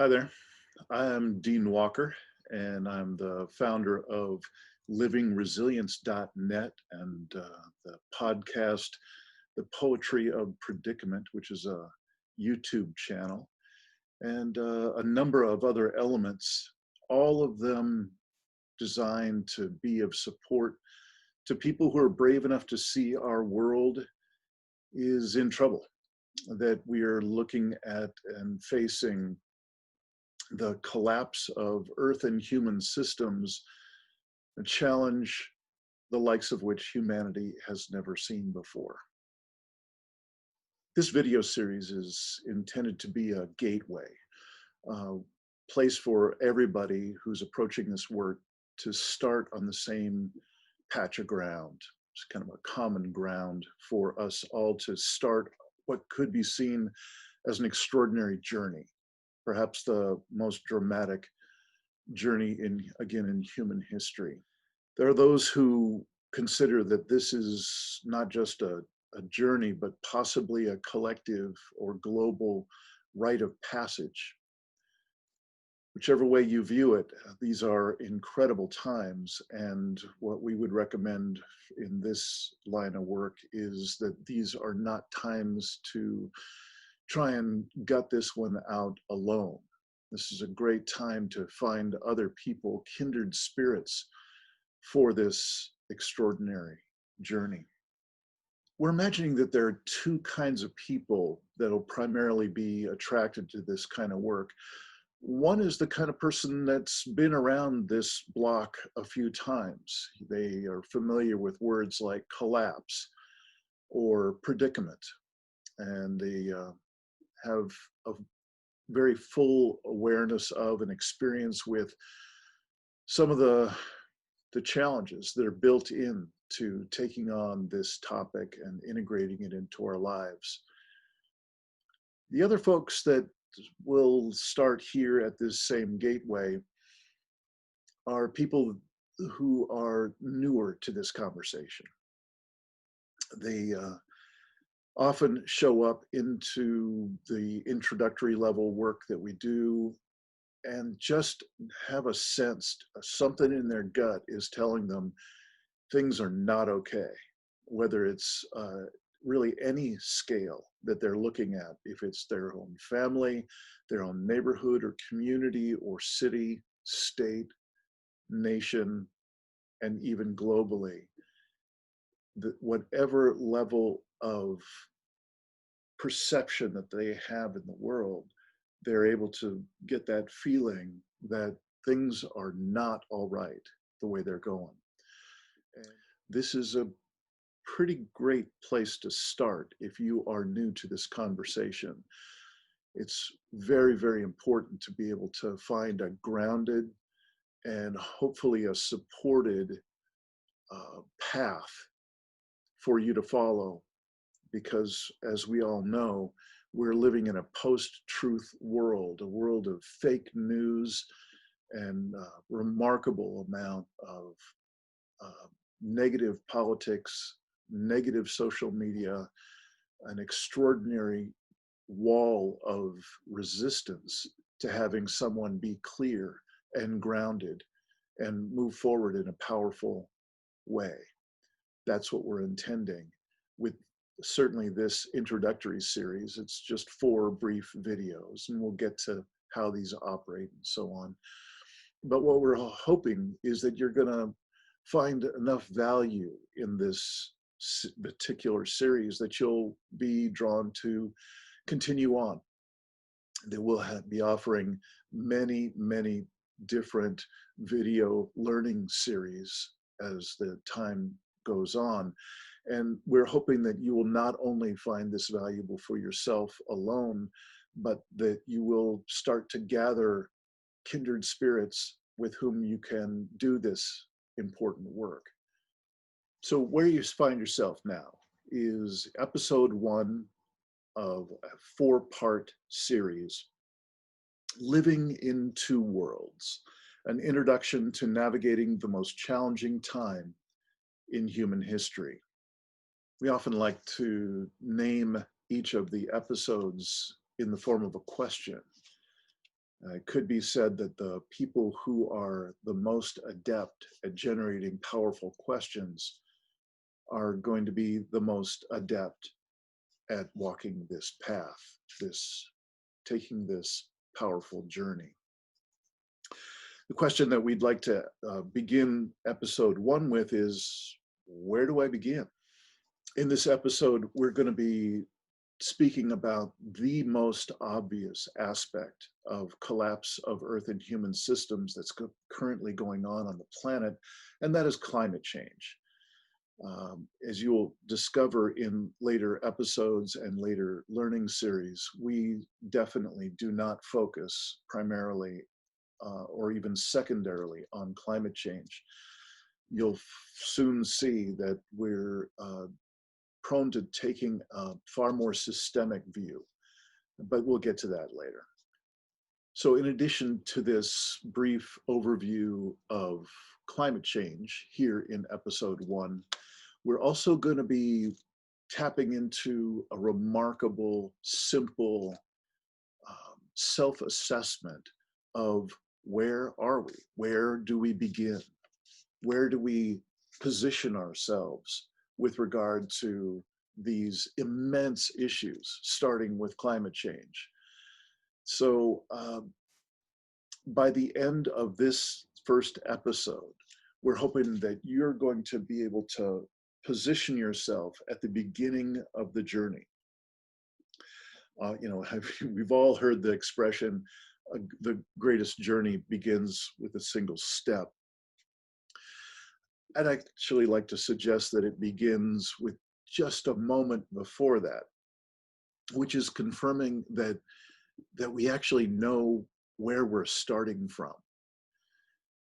Hi there. I'm Dean Walker, and I'm the founder of livingresilience.net and the podcast, The Poetry of Predicament, which is a YouTube channel, and a number of other elements, all of them designed to be of support to people who are brave enough to see our world is in trouble, that we are looking at and facing the collapse of Earth and human systems, a challenge the likes of which humanity has never seen before. This video series is intended to be a gateway, a place for everybody who's approaching this work to start on the same patch of ground. It's kind of a common ground for us all to start what could be seen as an extraordinary journey, perhaps the most dramatic journey in human history. There are those who consider that this is not just a journey, but possibly a collective or global rite of passage. Whichever way you view it, these are incredible times, and what we would recommend in this line of work is that these are not times to try and gut this one out alone. This is a great time to find other people, kindred spirits, for this extraordinary journey. We're imagining that there are two kinds of people that'll primarily be attracted to this kind of work. One is the kind of person that's been around this block a few times. They are familiar with words like collapse or predicament, and they have a very full awareness of and experience with some of the challenges that are built in to taking on this topic and integrating it into our lives. The other folks that will start here at this same gateway are people who are newer to this conversation. They often show up into the introductory level work that we do and just have a sense, something in their gut is telling them things are not okay, whether it's really any scale that they're looking at, if it's their own family, their own neighborhood or community or city, state, nation, and even globally. Whatever level of perception that they have in the world, they're able to get that feeling that things are not all right the way they're going. And this is a pretty great place to start if you are new to this conversation. It's very, very important to be able to find a grounded and hopefully a supported path for you to follow, because as we all know, we're living in a post-truth world, a world of fake news and remarkable amount of negative politics, negative social media, an extraordinary wall of resistance to having someone be clear and grounded and move forward in a powerful way. That's what we're intending with certainly this introductory series. It's just 4 brief videos, and we'll get to how these operate and so on. But what we're hoping is that you're going to find enough value in this particular series that you'll be drawn to continue on. That we'll be offering many, many different video learning series as the time goes on. And we're hoping that you will not only find this valuable for yourself alone, but that you will start to gather kindred spirits with whom you can do this important work. So where you find yourself now is episode 1 of a 4-part series, Living in Two Worlds, an introduction to navigating the most challenging time in human history. We often like to name each of the episodes in the form of a question. It could be said that the people who are the most adept at generating powerful questions are going to be the most adept at walking this path, taking this powerful journey. The question that we'd like to begin episode 1 with is, where do I begin? In this episode, we're going to be speaking about the most obvious aspect of collapse of Earth and human systems that's currently going on the planet, and that is climate change. As you'll discover in later episodes and later learning series, we definitely do not focus primarily or even secondarily on climate change. You'll soon see that we're prone to taking a far more systemic view, but we'll get to that later. So in addition to this brief overview of climate change here in episode 1, we're also going to be tapping into a remarkable, simple self-assessment of where are we? Where do we begin? Where do we position ourselves with regard to these immense issues, starting with climate change? So by the end of this first episode, we're hoping that you're going to be able to position yourself at the beginning of the journey. We've all heard the expression, the greatest journey begins with a single step. I'd actually like to suggest that it begins with just a moment before that, which is confirming that we actually know where we're starting from.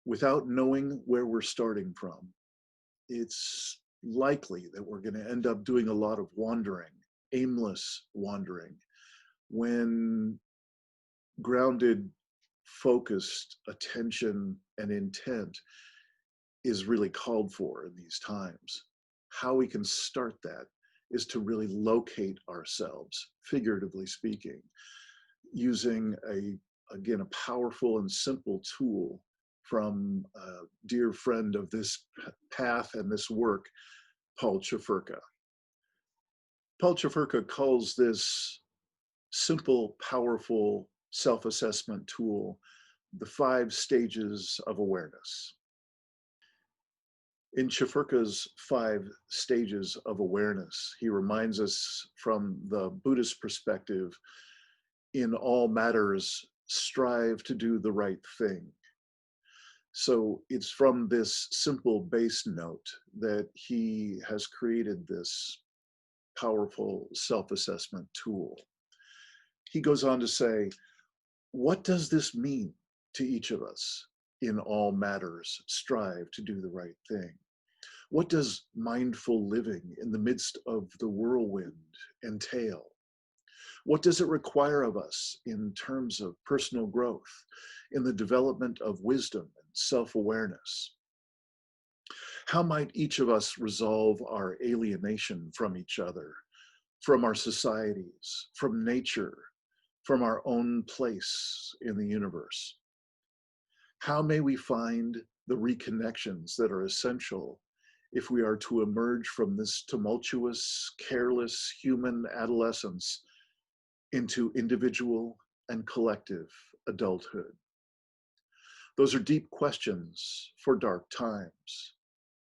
Without knowing where we're starting from, it's likely that we're going to end up doing a lot of wandering, aimless wandering, when grounded, focused attention and intent is really called for in these times. How we can start that is to really locate ourselves, figuratively speaking, using a powerful and simple tool from a dear friend of this path and this work, Paul Chafurka. Paul Chafurka calls this simple, powerful self-assessment tool the 5 stages of awareness. In Chafurka's 5 stages of awareness, he reminds us from the Buddhist perspective, in all matters, strive to do the right thing. So it's from this simple base note that he has created this powerful self-assessment tool. He goes on to say, what does this mean to each of us? In all matters, strive to do the right thing. What does mindful living in the midst of the whirlwind entail? What does it require of us in terms of personal growth, in the development of wisdom and self-awareness? How might each of us resolve our alienation from each other, from our societies, from nature, from our own place in the universe? How may we find the reconnections that are essential if we are to emerge from this tumultuous, careless human adolescence into individual and collective adulthood? Those are deep questions for dark times.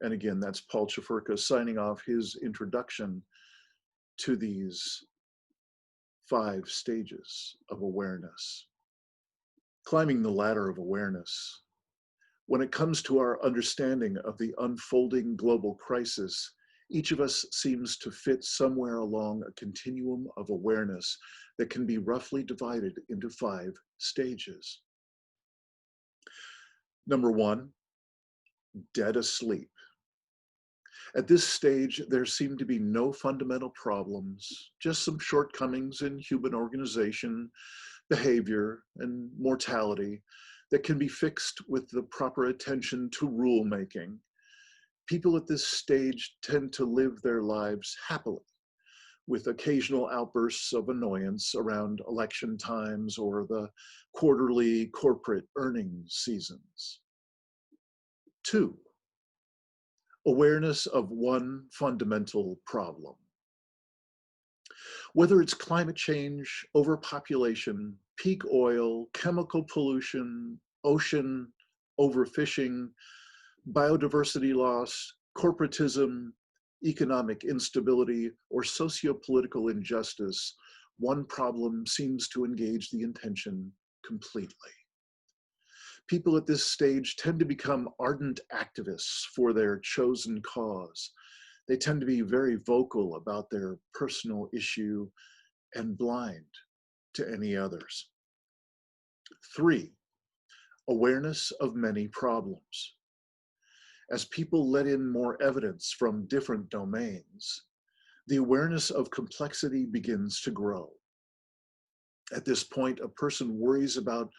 And again, that's Paul Chafurka signing off his introduction to these 5 stages of awareness. Climbing the ladder of awareness. When it comes to our understanding of the unfolding global crisis, each of us seems to fit somewhere along a continuum of awareness that can be roughly divided into 5 stages. Number 1, dead asleep. At this stage, there seem to be no fundamental problems, just some shortcomings in human organization, behavior, and mortality that can be fixed with the proper attention to rulemaking. People at this stage tend to live their lives happily, with occasional outbursts of annoyance around election times or the quarterly corporate earnings seasons. 2, awareness of one fundamental problem. Whether it's climate change, overpopulation, peak oil, chemical pollution, ocean overfishing, biodiversity loss, corporatism, economic instability, or socio-political injustice, one problem seems to engage the attention completely. People at this stage tend to become ardent activists for their chosen cause. They tend to be very vocal about their personal issue and blind to any others. 3, awareness of many problems. As people let in more evidence from different domains, the awareness of complexity begins to grow. At this point, a person worries about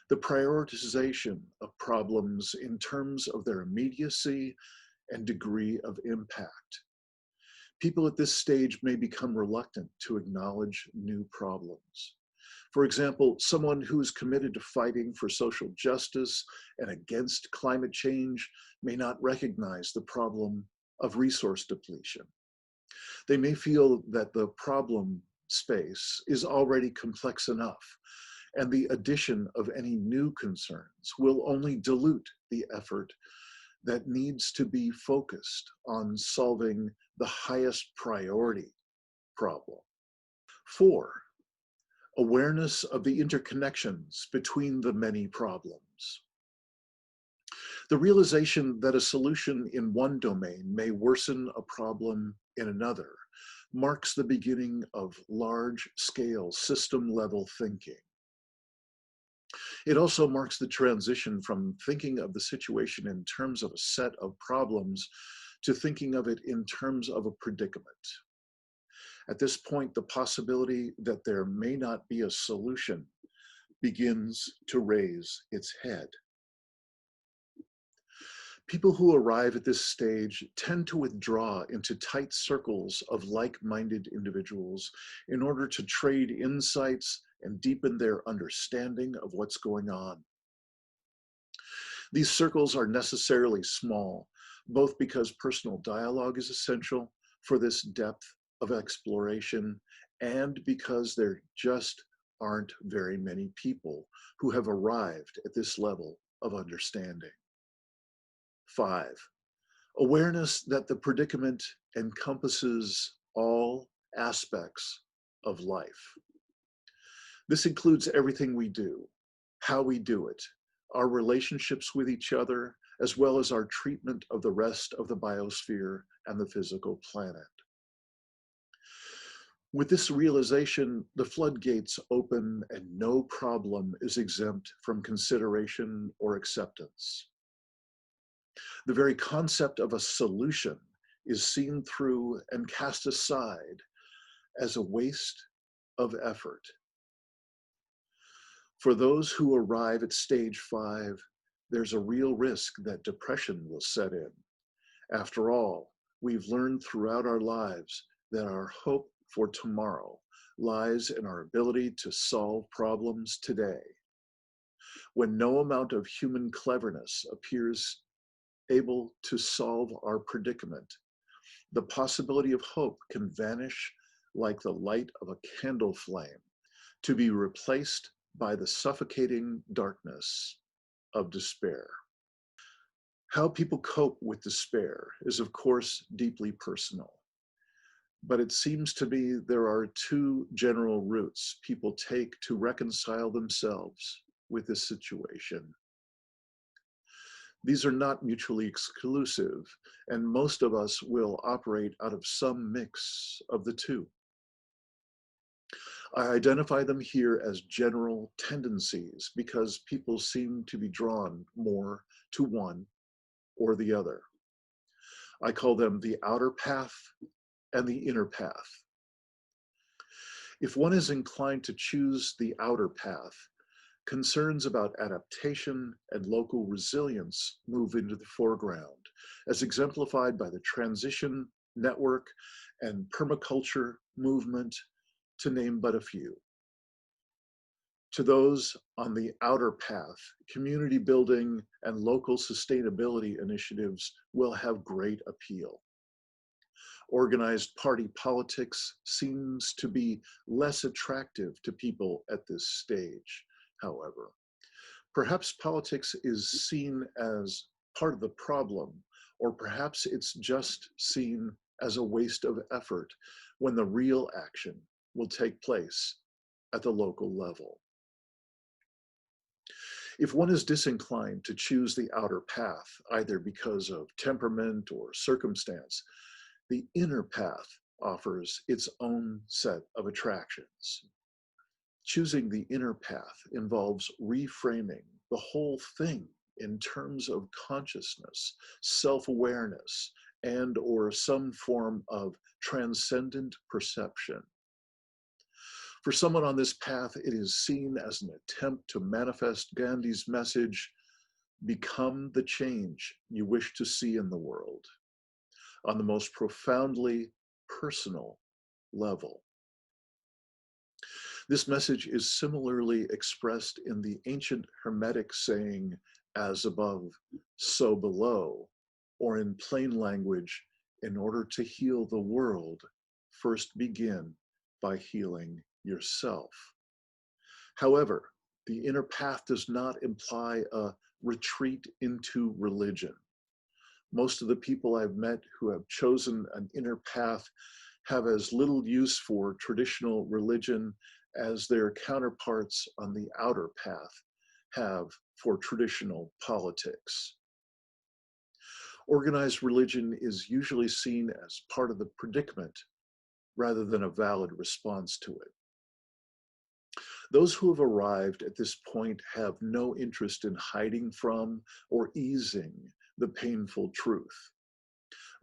the prioritization of problems in terms of their immediacy and degree of impact. People at this stage may become reluctant to acknowledge new problems. For example, someone who is committed to fighting for social justice and against climate change may not recognize the problem of resource depletion. They may feel that the problem space is already complex enough, and the addition of any new concerns will only dilute the effort that needs to be focused on solving the highest priority problem. 4, awareness of the interconnections between the many problems. The realization that a solution in one domain may worsen a problem in another marks the beginning of large-scale system-level thinking. It also marks the transition from thinking of the situation in terms of a set of problems to thinking of it in terms of a predicament. At this point, the possibility that there may not be a solution begins to raise its head. People who arrive at this stage tend to withdraw into tight circles of like-minded individuals in order to trade insights and deepen their understanding of what's going on. These circles are necessarily small, both because personal dialogue is essential for this depth of exploration and because there just aren't very many people who have arrived at this level of understanding. 5, awareness that the predicament encompasses all aspects of life. This includes everything we do, how we do it, our relationships with each other, as well as our treatment of the rest of the biosphere and the physical planet. With this realization, the floodgates open and no problem is exempt from consideration or acceptance. The very concept of a solution is seen through and cast aside as a waste of effort. For those who arrive at stage 5, there's a real risk that depression will set in. After all, we've learned throughout our lives that our hope for tomorrow lies in our ability to solve problems today. When no amount of human cleverness appears able to solve our predicament, the possibility of hope can vanish like the light of a candle flame, to be replaced by the suffocating darkness of despair. How people cope with despair is, of course, deeply personal. But it seems to me there are 2 general routes people take to reconcile themselves with this situation. These are not mutually exclusive, and most of us will operate out of some mix of the 2. I identify them here as general tendencies because people seem to be drawn more to one or the other. I call them the outer path and the inner path. If one is inclined to choose the outer path, concerns about adaptation and local resilience move into the foreground, as exemplified by the transition, network, and permaculture movement, to name but a few. To those on the outer path, community building and local sustainability initiatives will have great appeal. Organized party politics seems to be less attractive to people at this stage, however. Perhaps politics is seen as part of the problem, or perhaps it's just seen as a waste of effort when the real action will take place at the local level. If one is disinclined to choose the outer path, either because of temperament or circumstance, the inner path offers its own set of attractions. Choosing the inner path involves reframing the whole thing in terms of consciousness, self-awareness, and or some form of transcendent perception. For someone on this path, it is seen as an attempt to manifest Gandhi's message, become the change you wish to see in the world, on the most profoundly personal level. This message is similarly expressed in the ancient Hermetic saying, as above, so below, or in plain language, in order to heal the world, first begin by healing yourself. However, the inner path does not imply a retreat into religion. Most of the people I've met who have chosen an inner path have as little use for traditional religion as their counterparts on the outer path have for traditional politics. Organized religion is usually seen as part of the predicament rather than a valid response to it. Those who have arrived at this point have no interest in hiding from or easing the painful truth.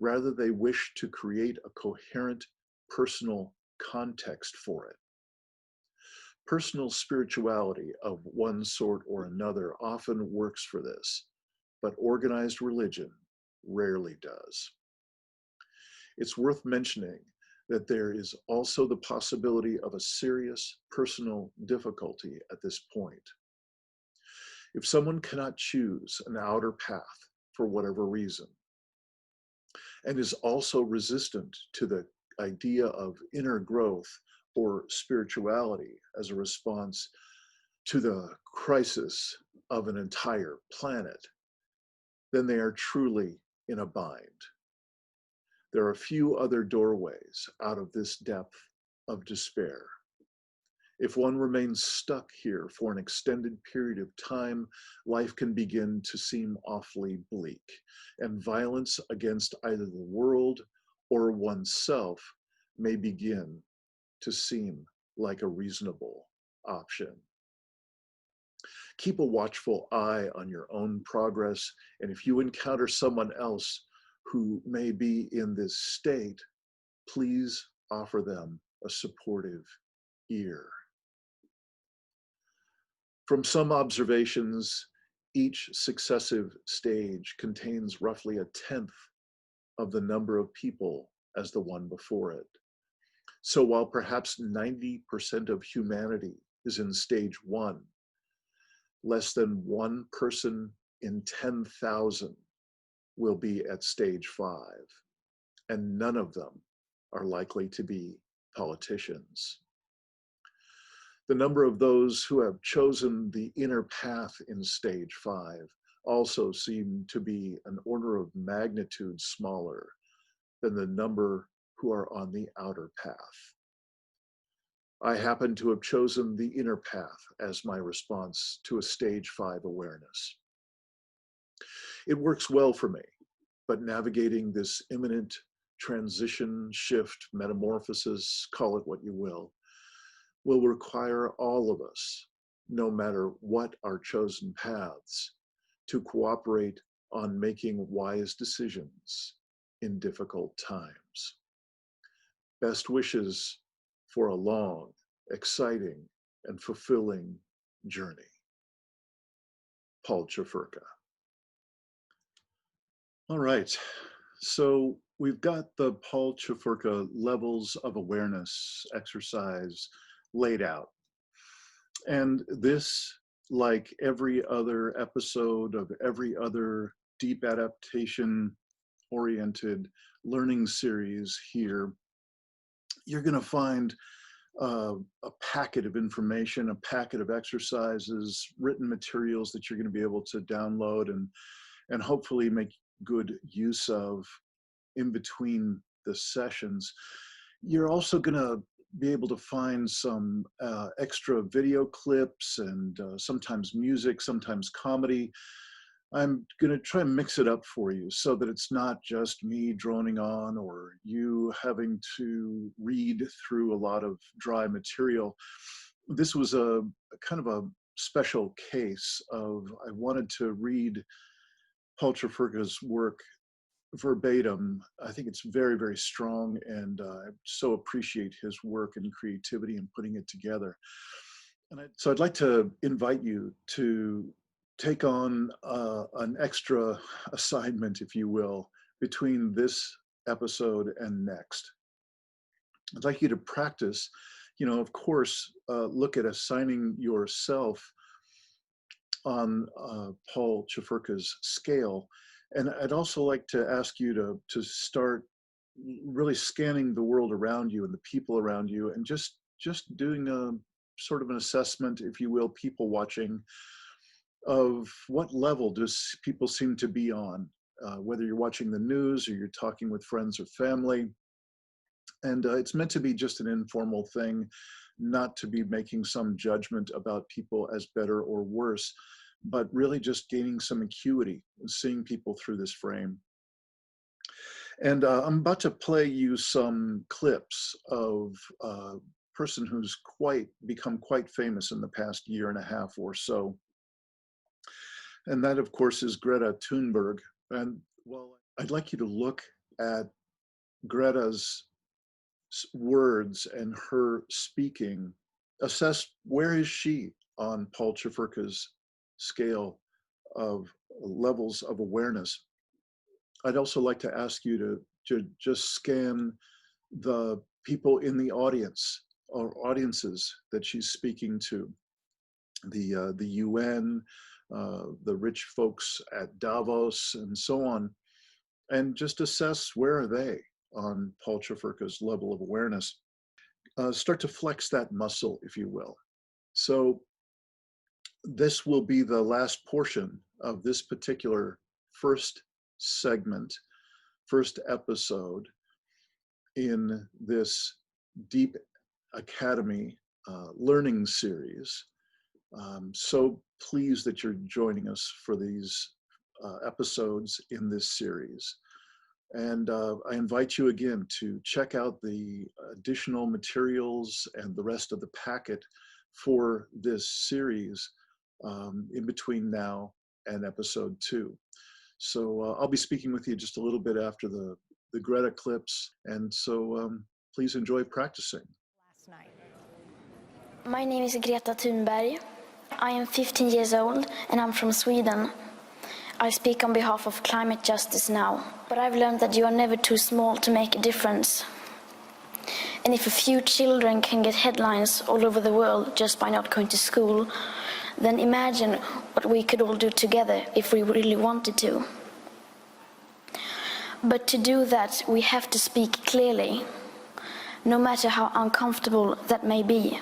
Rather, they wish to create a coherent personal context for it. Personal spirituality of one sort or another often works for this, but organized religion rarely does. It's worth mentioning that there is also the possibility of a serious personal difficulty at this point. If someone cannot choose an outer path for whatever reason, and is also resistant to the idea of inner growth or spirituality as a response to the crisis of an entire planet, then they are truly in a bind. There are few other doorways out of this depth of despair. If one remains stuck here for an extended period of time, life can begin to seem awfully bleak, and violence against either the world or oneself may begin to seem like a reasonable option. Keep a watchful eye on your own progress, and if you encounter someone else who may be in this state, please offer them a supportive ear. From some observations, each successive stage contains roughly 1/10 of the number of people as the one before it. So while perhaps 90% of humanity is in stage 1, less than 1 person in 10,000 will be at stage 5, and none of them are likely to be politicians. The number of those who have chosen the inner path in stage 5 also seem to be an order of magnitude smaller than the number who are on the outer path. I happen to have chosen the inner path as my response to a stage 5 awareness. It works well for me, but navigating this imminent transition, shift, metamorphosis, call it what you will require all of us, no matter what our chosen paths, to cooperate on making wise decisions in difficult times. Best wishes for a long, exciting, and fulfilling journey. Paul Chafurka. All right, so we've got the Paul Chafurka levels of awareness exercise laid out. And this, like every other episode of every other deep adaptation oriented learning series here, you're going to find a packet of information, a packet of exercises, written materials that you're going to be able to download and hopefully make good use of in between the sessions. You're also going to be able to find some extra video clips and sometimes music, sometimes comedy. I'm going to try and mix it up for you so that it's not just me droning on or you having to read through a lot of dry material. This was a kind of a special case of I wanted to read Paul Chafurka's work verbatim. I think it's very, very strong, and I so appreciate his work and creativity in putting it together. So I'd like to invite you to take on an extra assignment, if you will, between this episode and next. I'd like you to practice, of course, look at assigning yourself on Paul Chafurka's scale. And I'd also like to ask you to start really scanning the world around you and the people around you, and just doing a sort of an assessment, if you will, people watching, of what level does people seem to be on, whether you're watching the news or you're talking with friends or family. And it's meant to be just an informal thing, not to be making some judgment about people as better or worse, but really just gaining some acuity and seeing people through this frame. And I'm about to play you some clips of a person who's become quite famous in the past year and a half or so. And that, of course, is Greta Thunberg. And well, I'd like you to look at Greta's words and her speaking, assess where is she on Paul Chafurka's scale of levels of awareness. I'd also like to ask you to just scan the people in the audience or audiences that she's speaking to, the UN, the rich folks at Davos, and so on, and just assess where are they on Paul Chafurka's level of awareness. Start to flex that muscle, if you will. So this will be the last portion of this particular first segment, first episode in this Deep Academy learning series. So pleased that you're joining us for these episodes in this series. And I invite you again to check out the additional materials and the rest of the packet for this series in between now and episode 2. So I'll be speaking with you just a little bit after the Greta clips. And so please enjoy practicing. Last night. My name is Greta Thunberg. I am 15 years old and I'm from Sweden. I speak on behalf of climate justice now, but I've learned that you are never too small to make a difference. And if a few children can get headlines all over the world just by not going to school, then imagine what we could all do together if we really wanted to. But to do that, we have to speak clearly, no matter how uncomfortable that may be.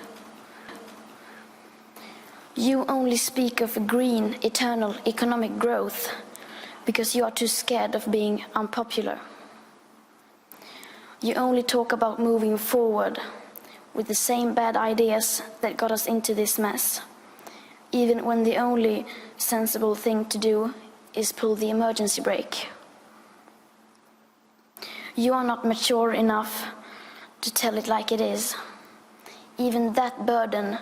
You only speak of green, eternal economic growth because you are too scared of being unpopular. You only talk about moving forward with the same bad ideas that got us into this mess, even when the only sensible thing to do is pull the emergency brake. You are not mature enough to tell it like it is. Even that burden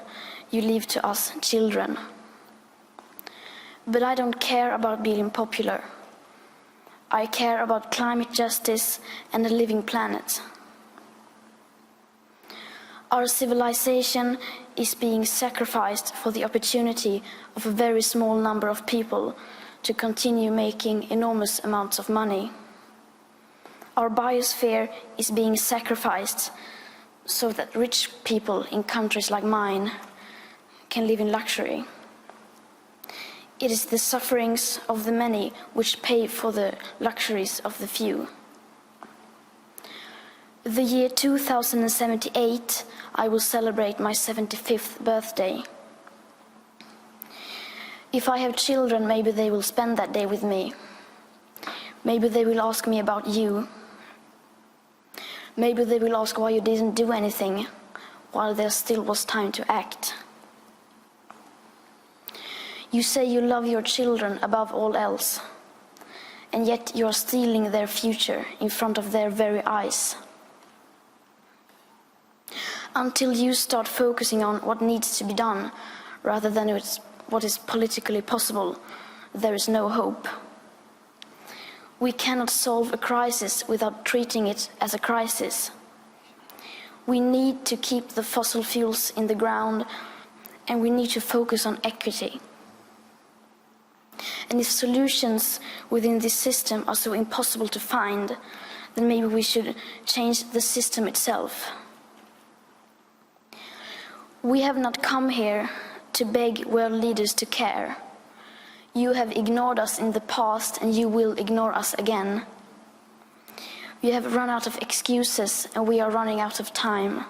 you leave to us children. But I don't care about being popular. I care about climate justice and a living planet. Our civilization is being sacrificed for the opportunity of a very small number of people to continue making enormous amounts of money. Our biosphere is being sacrificed so that rich people in countries like mine can live in luxury. It is the sufferings of the many which pay for the luxuries of the few. The year 2078, I will celebrate my 75th birthday. If I have children, maybe they will spend that day with me. Maybe they will ask me about you. Maybe they will ask why you didn't do anything while there still was time to act. You say you love your children above all else, and yet you are stealing their future in front of their very eyes. Until you start focusing on what needs to be done rather than what is politically possible, there is no hope. We cannot solve a crisis without treating it as a crisis. We need to keep the fossil fuels in the ground, and we need to focus on equity. And if solutions within this system are so impossible to find, then maybe we should change the system itself. We have not come here to beg world leaders to care. You have ignored us in the past, and you will ignore us again. You have run out of excuses, and we are running out of time.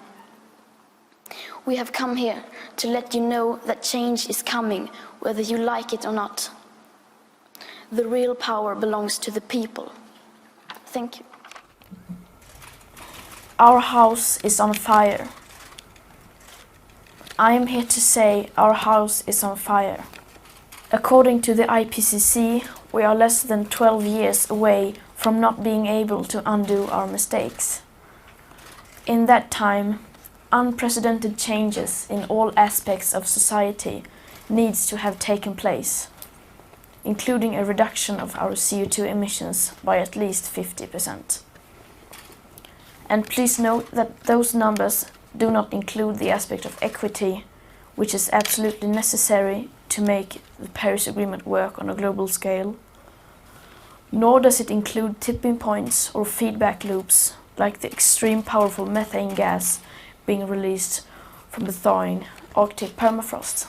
We have come here to let you know that change is coming, whether you like it or not. The real power belongs to the people. Thank you. Our house is on fire. I am here to say our house is on fire. According to the IPCC, we are less than 12 years away from not being able to undo our mistakes. In that time, unprecedented changes in all aspects of society needs to have taken place, including a reduction of our CO2 emissions by at least 50%. And please note that those numbers do not include the aspect of equity, which is absolutely necessary to make the Paris Agreement work on a global scale. Nor does it include tipping points or feedback loops, like the extreme powerful methane gas being released from the thawing Arctic permafrost.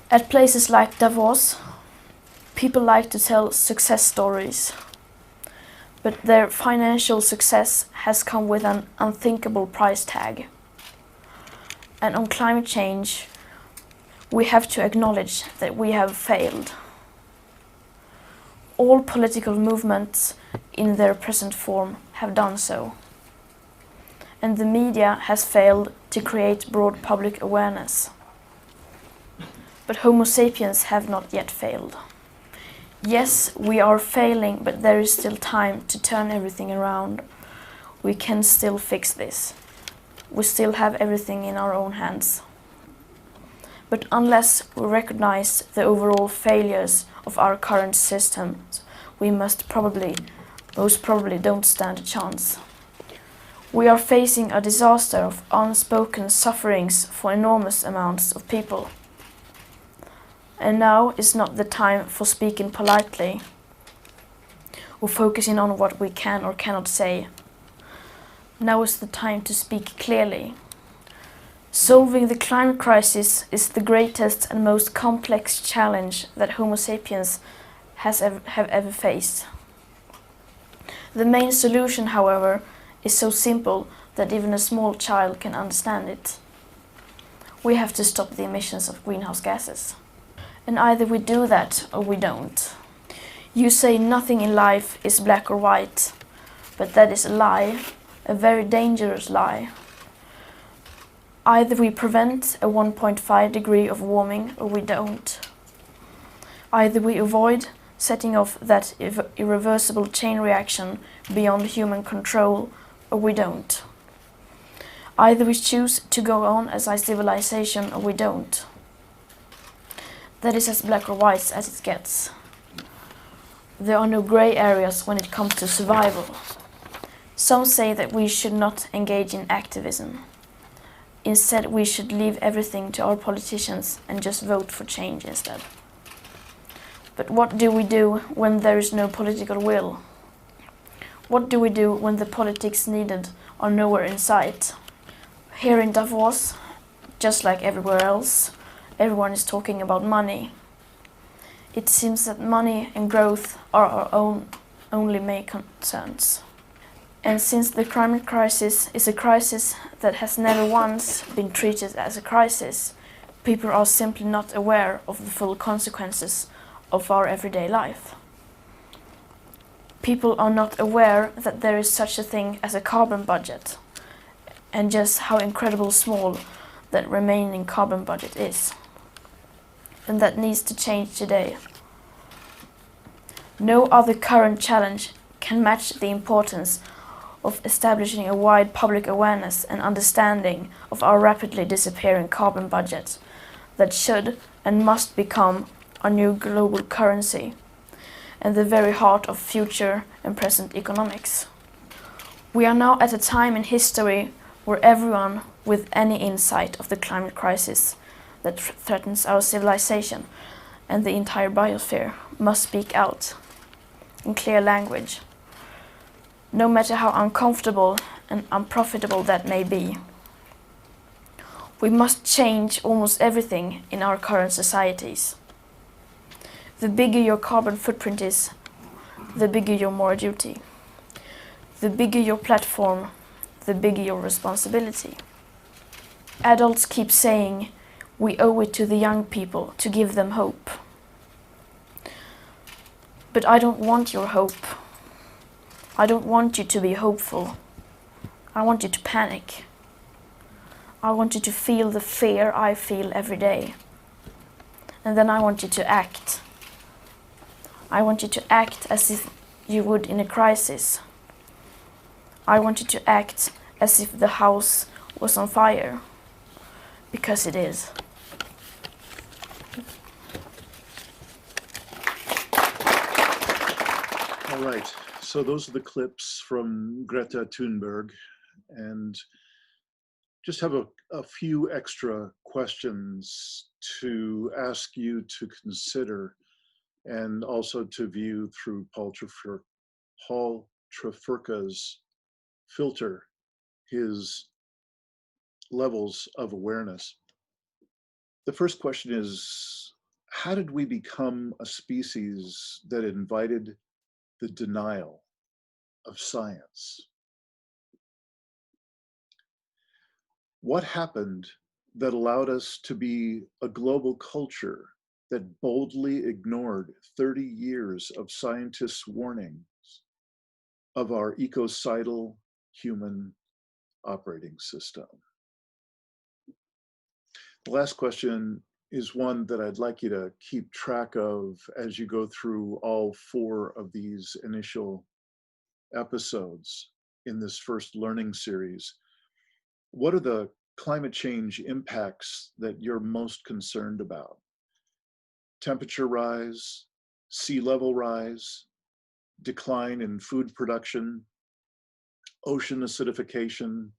At places like Davos, people like to tell success stories, but their financial success has come with an unthinkable price tag. And on climate change, we have to acknowledge that we have failed. All political movements in their present form have done so. And the media has failed to create broad public awareness. But Homo sapiens have not yet failed. Yes, we are failing, but there is still time to turn everything around. We can still fix this. We still have everything in our own hands. But unless we recognize the overall failures of our current systems, we most probably don't stand a chance. We are facing a disaster of unspoken sufferings for enormous amounts of people. And now is not the time for speaking politely or focusing on what we can or cannot say. Now is the time to speak clearly. Solving the climate crisis is the greatest and most complex challenge that Homo sapiens have ever faced. The main solution, however, is so simple that even a small child can understand it. We have to stop the emissions of greenhouse gases. And either we do that or we don't. You say nothing in life is black or white, but that is a lie, a very dangerous lie. Either we prevent a 1.5 degree of warming or we don't. Either we avoid setting off that irreversible chain reaction beyond human control or we don't. Either we choose to go on as a civilization or we don't. That is as black or white as it gets. There are no grey areas when it comes to survival. Some say that we should not engage in activism. Instead, we should leave everything to our politicians and just vote for change instead. But what do we do when there is no political will? What do we do when the politics needed are nowhere in sight? Here in Davos, just like everywhere else, everyone is talking about money. It seems that money and growth are our only main concerns. And since the climate crisis is a crisis that has never once been treated as a crisis, people are simply not aware of the full consequences of our everyday life. People are not aware that there is such a thing as a carbon budget, and just how incredibly small that remaining carbon budget is. And that needs to change today. No other current challenge can match the importance of establishing a wide public awareness and understanding of our rapidly disappearing carbon budget that should and must become our new global currency and the very heart of future and present economics. We are now at a time in history where everyone with any insight of the climate crisis that threatens our civilization and the entire biosphere must speak out in clear language, no matter how uncomfortable and unprofitable that may be. We must change almost everything in our current societies. The bigger your carbon footprint is, the bigger your moral duty. The bigger your platform, the bigger your responsibility. Adults keep saying we owe it to the young people to give them hope. But I don't want your hope. I don't want you to be hopeful. I want you to panic. I want you to feel the fear I feel every day. And then I want you to act. I want you to act as if you would in a crisis. I want you to act as if the house was on fire. Because it is. All right. So those are the clips from Greta Thunberg, and just have a few extra questions to ask you to consider and also to view through Paul Trafurka's filter, his levels of awareness. The first question is, how did we become a species that invited the denial of science? What happened that allowed us to be a global culture that boldly ignored 30 years of scientists' warnings of our ecocidal human operating system? The last question is one that I'd like you to keep track of as you go through all 4 of these initial episodes in this first learning series. What are the climate change impacts that you're most concerned about? Temperature rise, sea level rise, decline in food production, ocean acidification,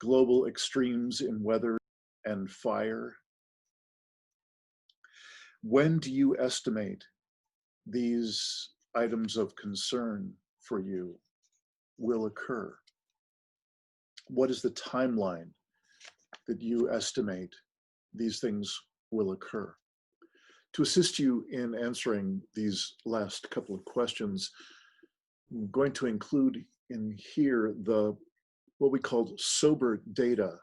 global extremes in weather and fire. When do you estimate these items of concern for you will occur? What is the timeline that you estimate these things will occur? To assist you in answering these last couple of questions, I'm going to include in here what we call sober data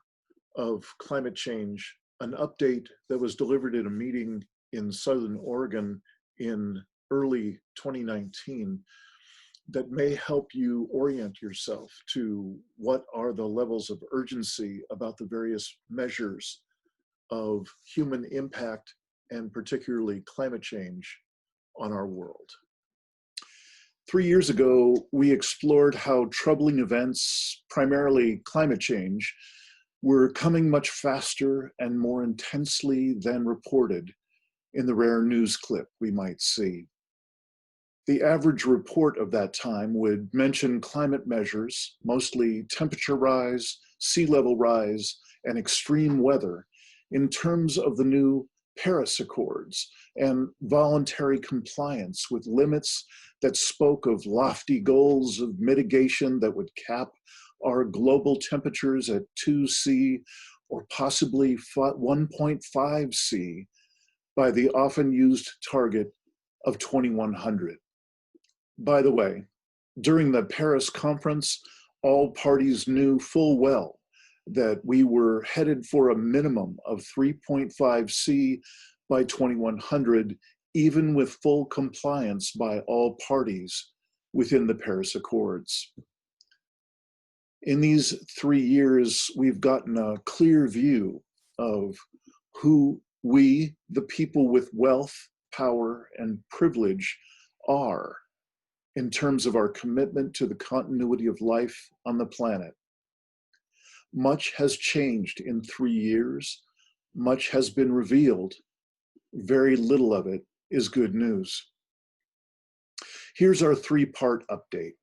of climate change, an update that was delivered at a meeting in Southern Oregon in early 2019 that may help you orient yourself to what are the levels of urgency about the various measures of human impact and particularly climate change on our world. 3 years ago, we explored how troubling events, primarily climate change, were coming much faster and more intensely than reported in the rare news clip we might see. The average report of that time would mention climate measures, mostly temperature rise, sea level rise, and extreme weather, in terms of the new Paris Accords and voluntary compliance with limits that spoke of lofty goals of mitigation that would cap our global temperatures at 2°C or possibly 1.5°C by the often used target of 2100. By the way, during the Paris conference, all parties knew full well that we were headed for a minimum of 3.5°C by 2100, even with full compliance by all parties within the Paris Accords. In these 3 years, we've gotten a clear view of who we, the people with wealth, power, and privilege, are in terms of our commitment to the continuity of life on the planet. Much has changed in 3 years. Much has been revealed. Very little of it is good news. Here's our 3-part update.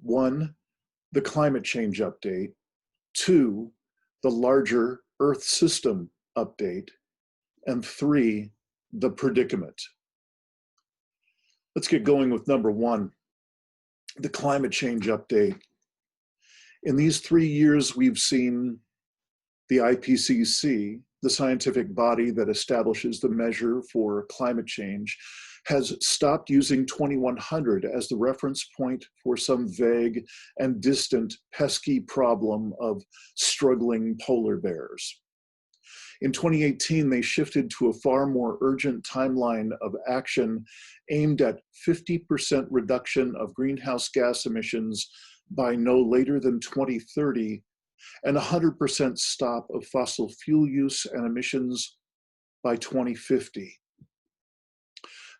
1, the climate change update. 2, the larger Earth system update. And 3, the predicament. Let's get going with number 1, the climate change update. In these 3 years, we've seen the IPCC, the scientific body that establishes the measure for climate change, has stopped using 2100 as the reference point for some vague and distant pesky problem of struggling polar bears. In 2018, they shifted to a far more urgent timeline of action aimed at 50% reduction of greenhouse gas emissions by no later than 2030 and 100% stop of fossil fuel use and emissions by 2050.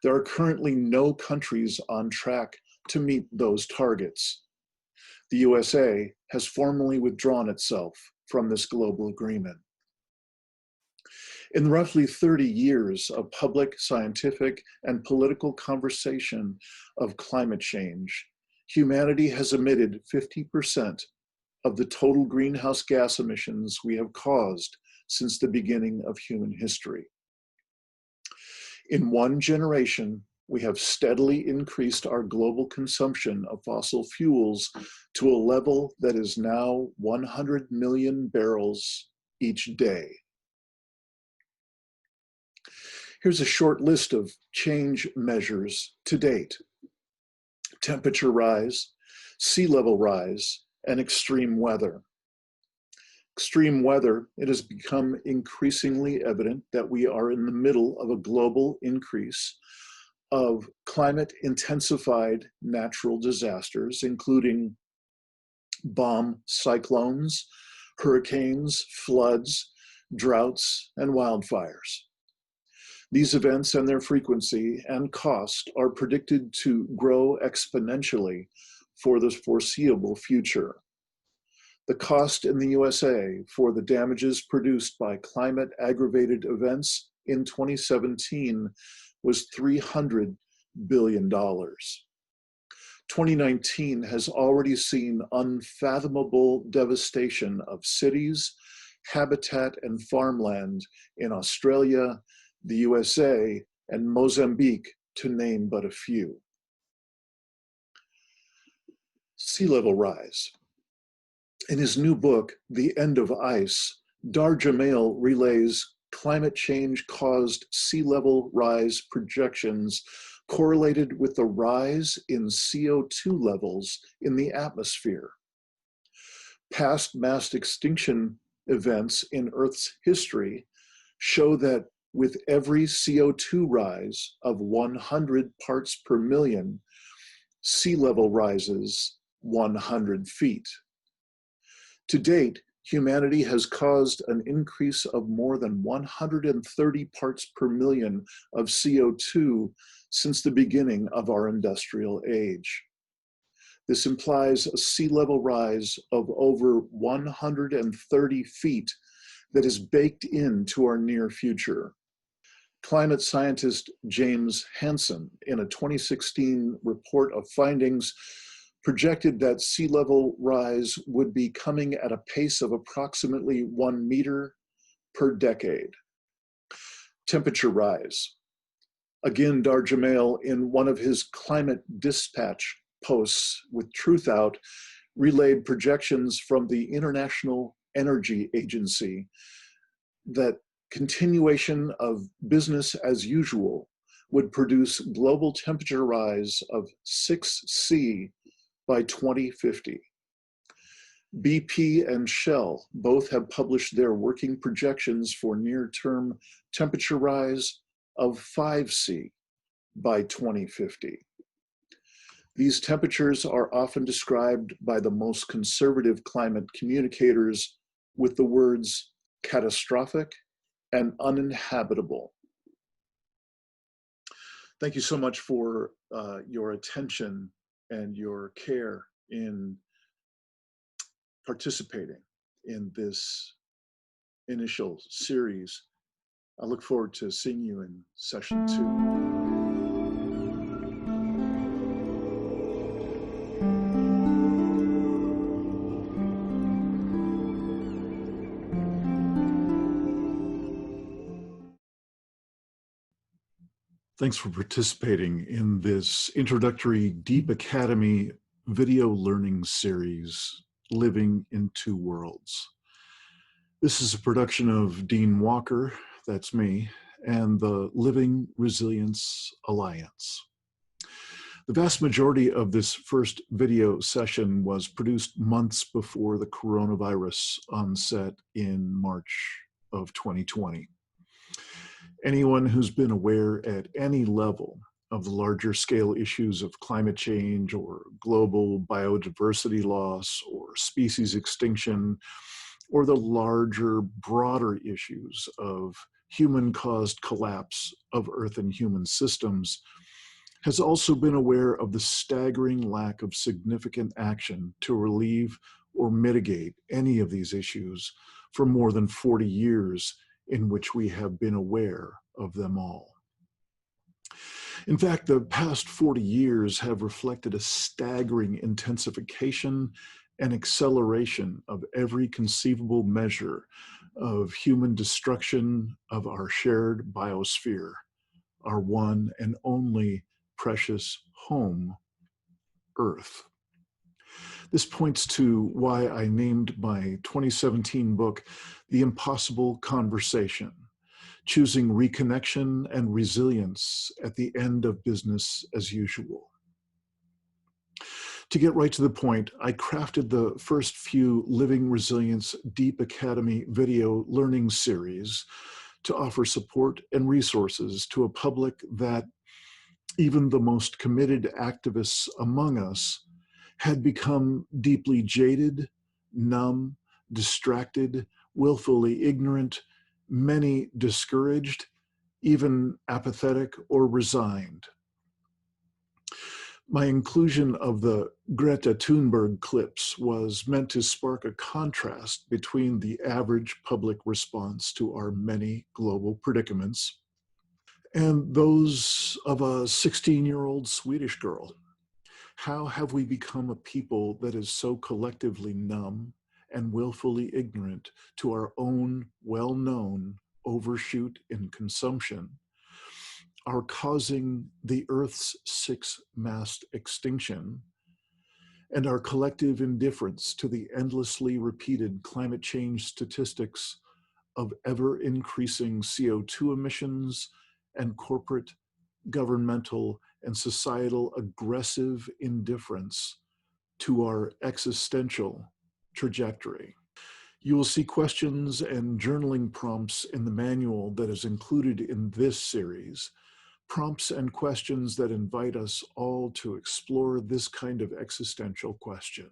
There are currently no countries on track to meet those targets. The USA has formally withdrawn itself from this global agreement. In roughly 30 years of public, scientific, and political conversation of climate change, humanity has emitted 50% of the total greenhouse gas emissions we have caused since the beginning of human history. In 1 generation, we have steadily increased our global consumption of fossil fuels to a level that is now 100 million barrels each day. Here's a short list of change measures to date: temperature rise, sea level rise, and extreme weather. Extreme weather, it has become increasingly evident that we are in the middle of a global increase of climate-intensified natural disasters, including bomb cyclones, hurricanes, floods, droughts, and wildfires. These events and their frequency and cost are predicted to grow exponentially for the foreseeable future. The cost in the USA for the damages produced by climate-aggravated events in 2017 was $300 billion. 2019 has already seen unfathomable devastation of cities, habitat, and farmland in Australia, the USA, and Mozambique, to name but a few. Sea level rise. In his new book, The End of Ice, Dar Jamail relays climate change caused sea level rise projections correlated with the rise in CO2 levels in the atmosphere. Past mass extinction events in Earth's history show that with every CO2 rise of 100 parts per million, sea level rises 100 feet. To date, humanity has caused an increase of more than 130 parts per million of CO2 since the beginning of our industrial age. This implies a sea level rise of over 130 feet that is baked into our near future. Climate scientist James Hansen, in a 2016 report of findings, projected that sea level rise would be coming at a pace of approximately 1 meter per decade. temperature rise. Again, Dar Jamail, in one of his climate dispatch posts with Truth Out, relayed projections from the International Energy Agency that continuation of business as usual would produce global temperature rise of 6°C by 2050. BP and Shell both have published their working projections for near-term temperature rise of 5°C by 2050. These temperatures are often described by the most conservative climate communicators with the words catastrophic and uninhabitable. Thank you so much for your attention and your care in participating in this initial series. I look forward to seeing you in session 2. Thanks for participating in this introductory Deep Academy video learning series, Living in Two Worlds. This is a production of Dean Walker, that's me, and the Living Resilience Alliance. The vast majority of this first video session was produced months before the coronavirus onset in March of 2020. Anyone who's been aware at any level of the larger scale issues of climate change or global biodiversity loss or species extinction, or the larger, broader issues of human-caused collapse of Earth and human systems, has also been aware of the staggering lack of significant action to relieve or mitigate any of these issues for more than 40 years in which we have been aware of them all. In fact, the past 40 years have reflected a staggering intensification and acceleration of every conceivable measure of human destruction of our shared biosphere, our one and only precious home, Earth. This points to why I named my 2017 book, The Impossible Conversation, Choosing Reconnection and Resilience at the End of Business as Usual. To get right to the point, I crafted the first few Living Resilience Deep Academy video learning series to offer support and resources to a public that even the most committed activists among us had become deeply jaded, numb, distracted, willfully ignorant, many discouraged, even apathetic or resigned. My inclusion of the Greta Thunberg clips was meant to spark a contrast between the average public response to our many global predicaments and those of a 16-year-old Swedish girl. How have we become a people that is so collectively numb and willfully ignorant to our own well-known overshoot in consumption, are causing the Earth's sixth mass extinction, and our collective indifference to the endlessly repeated climate change statistics of ever-increasing CO2 emissions and corporate, governmental, and societal aggressive indifference to our existential trajectory. You will see questions and journaling prompts in the manual that is included in this series, prompts and questions that invite us all to explore this kind of existential question.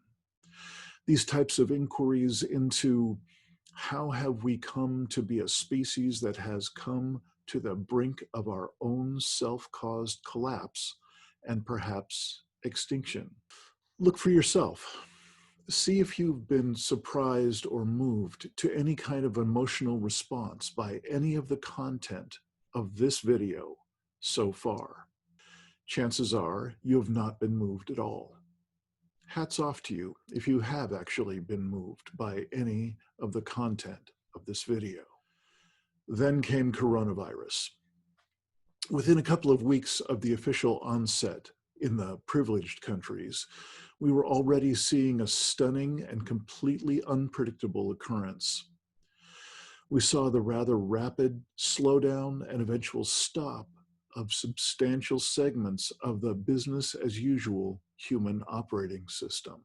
These types of inquiries into how have we come to be a species that has come to the brink of our own self-caused collapse and perhaps extinction. Look for yourself. See if you've been surprised or moved to any kind of emotional response by any of the content of this video so far. Chances are you have not been moved at all. Hats off to you if you have actually been moved by any of the content of this video. Then came coronavirus. Within a couple of weeks of the official onset in the privileged countries, we were already seeing a stunning and completely unpredictable occurrence. We saw the rather rapid slowdown and eventual stop of substantial segments of the business as usual human operating system.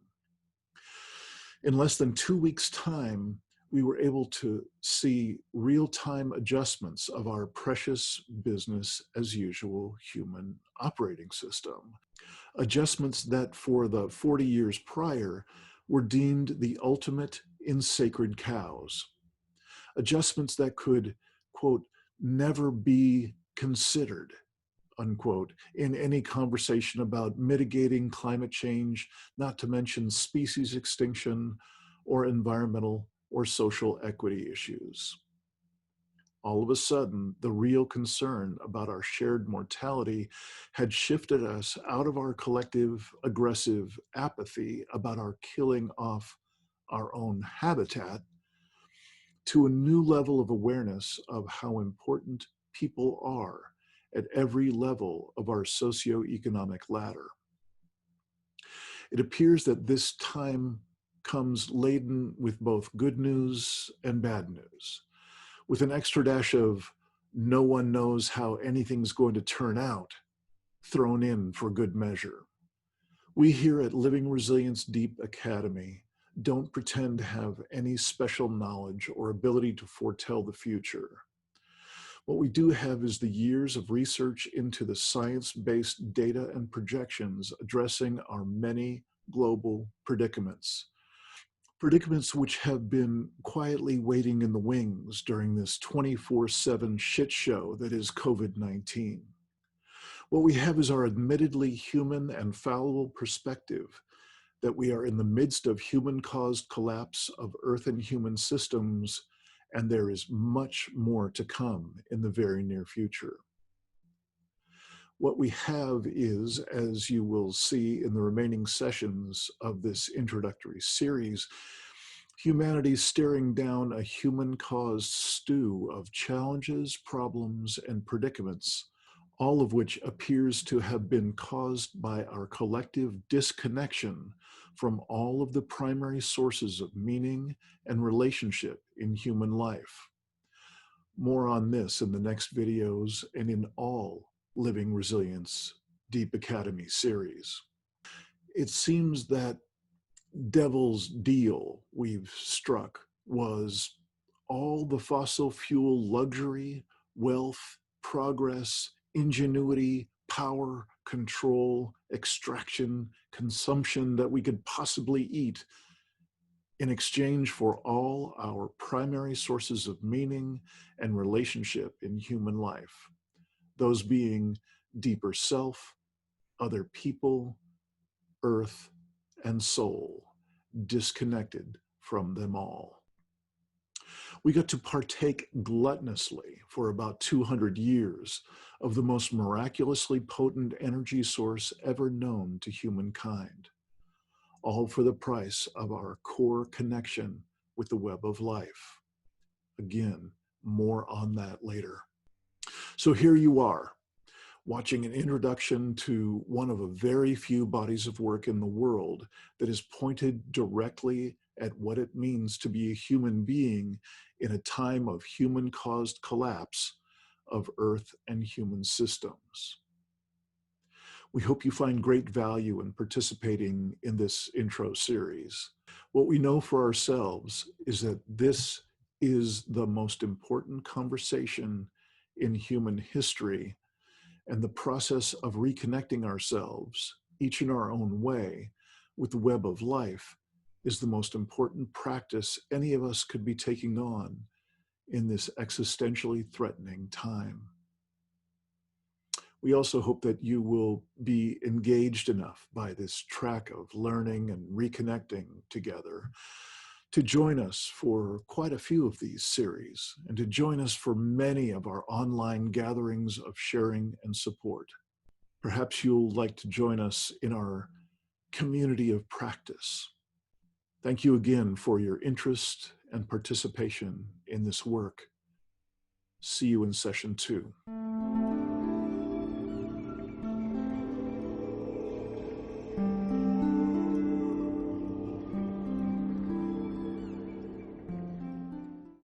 In less than 2 weeks' time, we were able to see real-time adjustments of our precious business as usual human operating system. Adjustments that for the 40 years prior were deemed the ultimate in sacred cows. Adjustments that could, quote, never be considered, unquote, in any conversation about mitigating climate change, not to mention species extinction or environmental or social equity issues. All of a sudden, the real concern about our shared mortality had shifted us out of our collective aggressive apathy about our killing off our own habitat to a new level of awareness of how important people are at every level of our socioeconomic ladder. It appears that this time comes laden with both good news and bad news, with an extra dash of no one knows how anything's going to turn out thrown in for good measure. We here at Living Resilience Deep Academy don't pretend to have any special knowledge or ability to foretell the future. What we do have is the years of research into the science-based data and projections addressing our many global predicaments. Predicaments which have been quietly waiting in the wings during this 24/7 shit show that is COVID-19. What we have is our admittedly human and fallible perspective that we are in the midst of human-caused collapse of Earth and human systems, and there is much more to come in the very near future. What we have is, as you will see in the remaining sessions of this introductory series, humanity staring down a human-caused stew of challenges, problems, and predicaments, all of which appears to have been caused by our collective disconnection from all of the primary sources of meaning and relationship in human life. More on this in the next videos and in all Living Resilience Deep Academy series. It seems that devil's deal we've struck was all the fossil fuel luxury, wealth, progress, ingenuity, power, control, extraction, consumption that we could possibly eat in exchange for all our primary sources of meaning and relationship in human life. Those being deeper self, other people, earth, and soul, disconnected from them all. We got to partake gluttonously for about 200 years of the most miraculously potent energy source ever known to humankind, all for the price of our core connection with the web of life. Again, more on that later. So here you are, watching an introduction to one of a very few bodies of work in the world that is pointed directly at what it means to be a human being in a time of human-caused collapse of Earth and human systems. We hope you find great value in participating in this intro series. What we know for ourselves is that this is the most important conversation in human history, and the process of reconnecting ourselves, each in our own way, with the web of life is the most important practice any of us could be taking on in this existentially threatening time. We also hope that you will be engaged enough by this track of learning and reconnecting together to join us for quite a few of these series and to join us for many of our online gatherings of sharing and support. Perhaps you'll like to join us in our community of practice. Thank you again for your interest and participation in this work. See you in session 2.